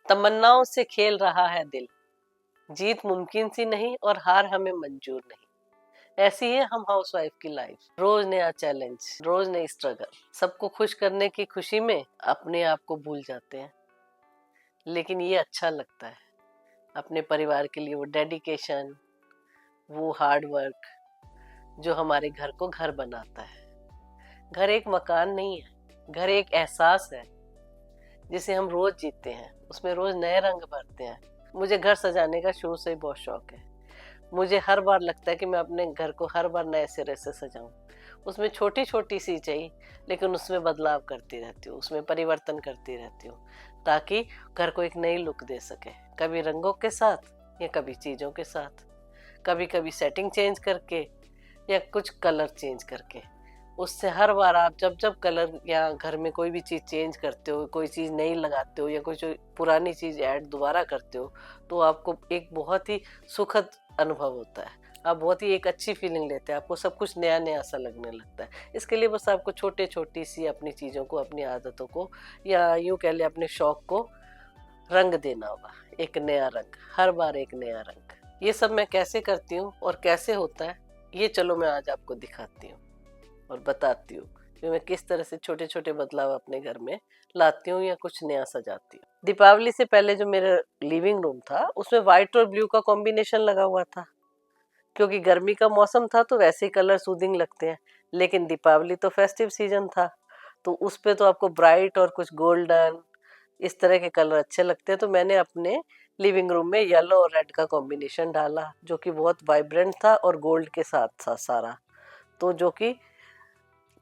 तमन्नाओं से खेल रहा है दिल, जीत मुमकिन सी नहीं और हार हमें मंजूर नहीं। ऐसी है हम हाउसवाइफ की लाइफ, रोज नया चैलेंज, रोज नई स्ट्रगल। सबको खुश करने की खुशी में अपने आप को भूल जाते हैं, लेकिन ये अच्छा लगता है। अपने परिवार के लिए वो डेडिकेशन, वो हार्ड वर्क जो हमारे घर को घर बनाता है। घर एक मकान नहीं है, घर एक एहसास है जिसे हम रोज जीते हैं, उसमें रोज नए रंग भरते हैं। मुझे घर सजाने का शुरू से ही बहुत शौक है। मुझे हर बार लगता है कि मैं अपने घर को हर बार नए सिरे से सजाऊं। उसमें छोटी छोटी सी चाहिए, लेकिन उसमें बदलाव करती रहती हूँ, उसमें परिवर्तन करती रहती हूँ, ताकि घर को एक नई लुक दे सके। कभी रंगों के साथ या कभी चीज़ों के साथ, कभी कभी सेटिंग चेंज करके या कुछ कलर चेंज करके। उससे हर बार आप जब जब कलर या घर में कोई भी चीज़ चेंज करते हो, कोई चीज़ नई लगाते हो या कोई पुरानी चीज़ ऐड दोबारा करते हो, तो आपको एक बहुत ही सुखद अनुभव होता है। आप बहुत ही एक अच्छी फीलिंग लेते हैं, आपको सब कुछ नया नया सा लगने लगता है। इसके लिए बस आपको छोटे छोटी सी अपनी चीज़ों को, अपनी आदतों को, या यूँ कह ले अपने शौक को रंग देना होगा। एक नया रंग, हर बार एक नया रंग। ये सब मैं कैसे करती हूँ और कैसे होता है, ये चलो मैं आज आपको दिखाती हूँ और बताती हूँ कि मैं किस तरह से छोटे छोटे बदलाव अपने घर में लाती हूँ या कुछ नया सजाती हूँ। दीपावली से पहले जो मेरा लिविंग रूम था, उसमें व्हाइट और ब्लू का कॉम्बिनेशन लगा हुआ था, क्योंकि गर्मी का मौसम था तो वैसे ही कलर सूदिंग लगते हैं। लेकिन दीपावली तो फेस्टिव सीजन था, तो उस पे तो आपको ब्राइट और कुछ गोल्डन इस तरह के कलर अच्छे लगते हैं। तो मैंने अपने लिविंग रूम में येलो और रेड का कॉम्बिनेशन डाला, जो कि बहुत वाइब्रेंट था और गोल्ड के साथ था सारा, तो जो कि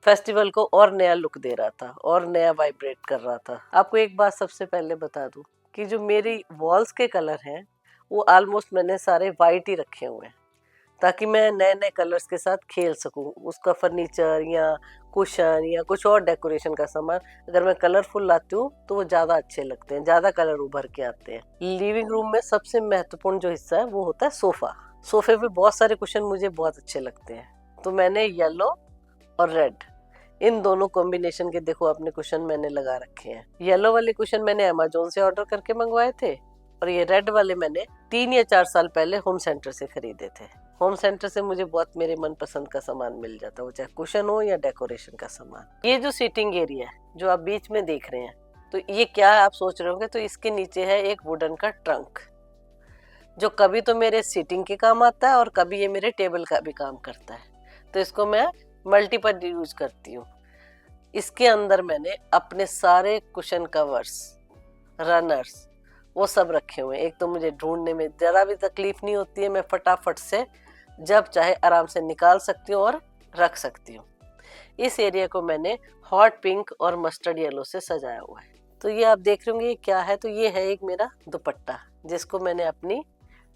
फेस्टिवल को और नया लुक दे रहा था और नया वाइब्रेट कर रहा था। आपको एक बात सबसे पहले बता दूं कि जो मेरी वॉल्स के कलर हैं, वो ऑलमोस्ट मैंने सारे वाइट ही रखे हुए हैं, ताकि मैं नए नए कलर्स के साथ खेल सकूं। उसका फर्नीचर या कुशन या कुछ और डेकोरेशन का सामान अगर मैं कलरफुल लाती हूँ तो वो ज़्यादा अच्छे लगते हैं, ज़्यादा कलर उभर के आते हैं। लिविंग रूम में सबसे महत्वपूर्ण जो हिस्सा है वो होता है सोफ़ा। सोफे पे बहुत सारे कुशन मुझे बहुत अच्छे लगते हैं, तो मैंने येलो और रेड इन दोनों कॉम्बिनेशन के, देखो अपने कुशन मैंने लगा रखे हैं। येलो वाले कुशन मैंने अमेजोन से ऑर्डर करके मंगवाए थे, और ये रेड वाले मैंने 3 या 4 साल पहले होम सेंटर से खरीदे थे। होम सेंटर से मुझे बहुत मेरे मनपसंद का सामान मिल जाता है, वो चाहे कुशन हो या डेकोरेशन का सामान। ये जो सीटिंग एरिया है जो आप बीच में देख रहे हैं, तो ये क्या है आप सोच रहे होंगे, तो इसके नीचे है एक वुडन का ट्रंक, जो कभी तो मेरे सीटिंग के काम आता है और कभी ये मेरे टेबल का भी काम करता है। तो इसको मैं मल्टीपल यूज करती हूँ। इसके अंदर मैंने अपने सारे कुशन कवर्स, रनर्स, वो सब रखे हुए हैं। एक तो मुझे ढूंढने में ज़रा भी तकलीफ नहीं होती है, मैं फटाफट से जब चाहे आराम से निकाल सकती हूँ और रख सकती हूँ। इस एरिया को मैंने हॉट पिंक और मस्टर्ड येलो से सजाया हुआ है। तो ये आप देख रहे होंगे ये क्या है, तो ये है एक मेरा दुपट्टा, जिसको मैंने अपनी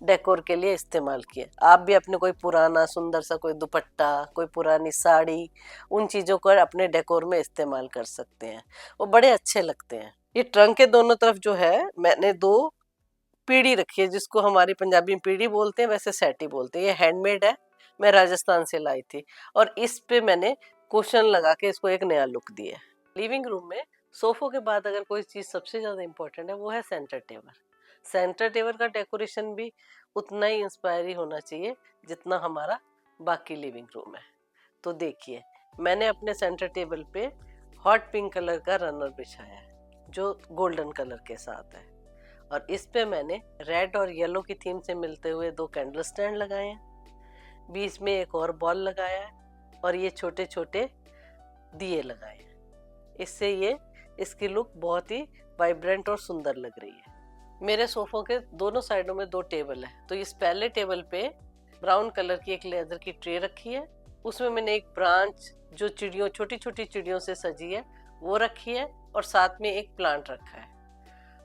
डेकोर के लिए इस्तेमाल किया। आप भी अपने कोई पुराना सुंदर सा कोई दुपट्टा, कोई पुरानी साड़ी, उन चीज़ों को अपने डेकोर में इस्तेमाल कर सकते हैं, वो बड़े अच्छे लगते हैं। ये ट्रंक के दोनों तरफ जो है मैंने 2 पीढ़ी रखी है, जिसको हमारी पंजाबी में पीढ़ी बोलते हैं, वैसे सेटी बोलते हैं। ये हैंडमेड है, मैं राजस्थान से लाई थी, और इस पे मैंने कुशन लगा के इसको एक नया लुक दिया है। लिविंग रूम में सोफों के बाद अगर कोई चीज़ सबसे ज़्यादा इम्पोर्टेंट है, वो है सेंटर टेबल। सेंटर टेबल का डेकोरेशन भी उतना ही इंस्पायरी होना चाहिए जितना हमारा बाकी लिविंग रूम है। तो देखिए, मैंने अपने सेंटर टेबल पे हॉट पिंक कलर का रनर बिछाया है, जो गोल्डन कलर के साथ है, और इस पे मैंने रेड और येलो की थीम से मिलते हुए 2 कैंडल स्टैंड लगाए हैं, बीच में एक और बॉल लगाया है, और ये छोटे छोटे दिए लगाए हैं। इससे ये इसकी लुक बहुत ही वाइब्रेंट और सुंदर लग रही है। मेरे सोफों के दोनों साइडों में 2 टेबल है, तो इस पहले टेबल पे ब्राउन कलर की एक लेदर की ट्रे रखी है, उसमें मैंने एक ब्रांच जो चिड़ियों, छोटी छोटी चिड़ियों से सजी है, वो रखी है, और साथ में एक प्लांट रखा है।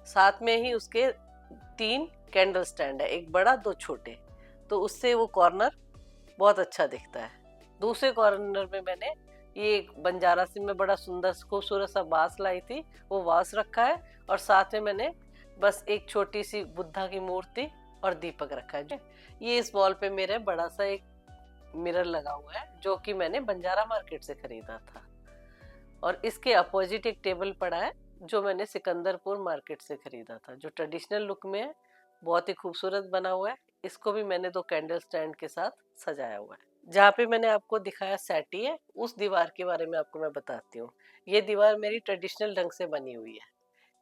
साथ में ही उसके 3 कैंडल स्टैंड है, एक बड़ा 2 छोटे, तो उससे वो कॉर्नर बहुत अच्छा दिखता है। दूसरे कॉर्नर में मैंने ये एक बंजारा सी में बड़ा सुंदर खूबसूरत सा वास लाई थी, वो वास रखा है, और साथ में मैंने बस एक छोटी सी बुद्धा की मूर्ति और दीपक रखा है। ये इस वॉल पे मेरे बड़ा सा एक मिरर लगा हुआ है, जो कि मैंने बंजारा मार्केट से खरीदा था। और इसके अपोजिट एक टेबल पड़ा है, जो मैंने सिकंदरपुर मार्केट से खरीदा था, जो ट्रेडिशनल लुक में है, बहुत ही खूबसूरत बना हुआ है। इसको भी मैंने 2 कैंडल स्टैंड के साथ सजाया हुआ है। जहाँ पे मैंने आपको दिखाया सेटी है, उस दीवार के बारे में आपको मैं बताती हूँ। ये दीवार मेरी ट्रेडिशनल ढंग से बनी हुई है।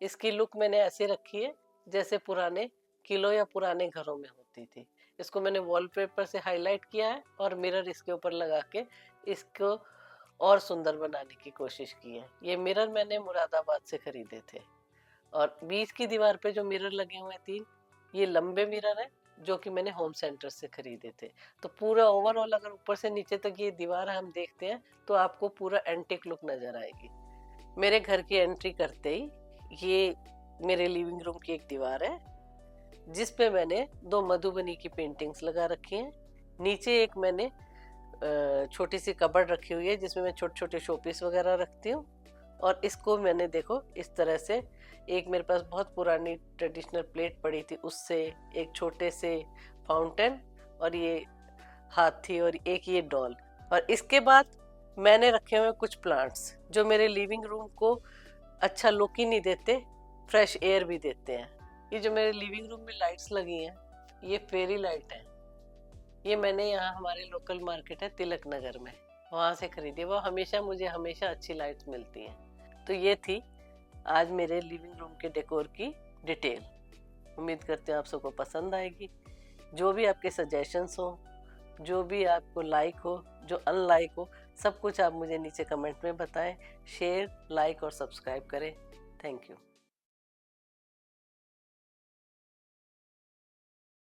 इसकी लुक मैंने ऐसे रखी है जैसे पुराने किलों या पुराने घरों में होती थी। इसको मैंने वॉलपेपर से हाईलाइट किया है और मिरर इसके ऊपर लगा के इसको और सुंदर बनाने की कोशिश की है। ये मिरर मैंने मुरादाबाद से खरीदे थे। और बीच की दीवार पे जो मिरर लगे हुए हैं 3, ये लंबे मिरर हैं जो कि मैंने होम सेंटर से खरीदे थे। तो पूरा ओवरऑल अगर ऊपर से नीचे तक ये दीवार हम देखते हैं तो आपको पूरा एंटीक लुक नजर आएगी। मेरे घर की एंट्री करते ही ये मेरे लिविंग रूम की एक दीवार है जिस पे मैंने 2 मधुबनी की पेंटिंग्स लगा रखी हैं। नीचे एक मैंने छोटी सी कबर्ड रखी हुई है जिसमें मैं छोटे छोटे शोपीस वगैरह रखती हूँ। और इसको मैंने देखो इस तरह से, एक मेरे पास बहुत पुरानी ट्रेडिशनल प्लेट पड़ी थी उससे, एक छोटे से फाउंटेन, और ये हाथी, और एक ये डॉल। और इसके बाद मैंने रखे हुए कुछ प्लांट्स जो मेरे लिविंग रूम को अच्छा लुक ही नहीं देते, फ्रेश एयर भी देते हैं। ये जो मेरे लिविंग रूम में लाइट्स लगी हैं, ये फेरी लाइट है। ये मैंने यहाँ हमारे लोकल मार्केट है तिलक नगर में, वहाँ से खरीदी। वो मुझे हमेशा अच्छी लाइट्स मिलती हैं। तो ये थी आज मेरे लिविंग रूम के डेकोर की डिटेल। उम्मीद करते हैं आप सबको पसंद आएगी। जो भी आपके सजेशंस हो, जो भी आपको लाइक हो, जो अनलाइक हो, सब कुछ आप मुझे नीचे कमेंट में बताएं। शेयर, लाइक और सब्सक्राइब करें। Thank you.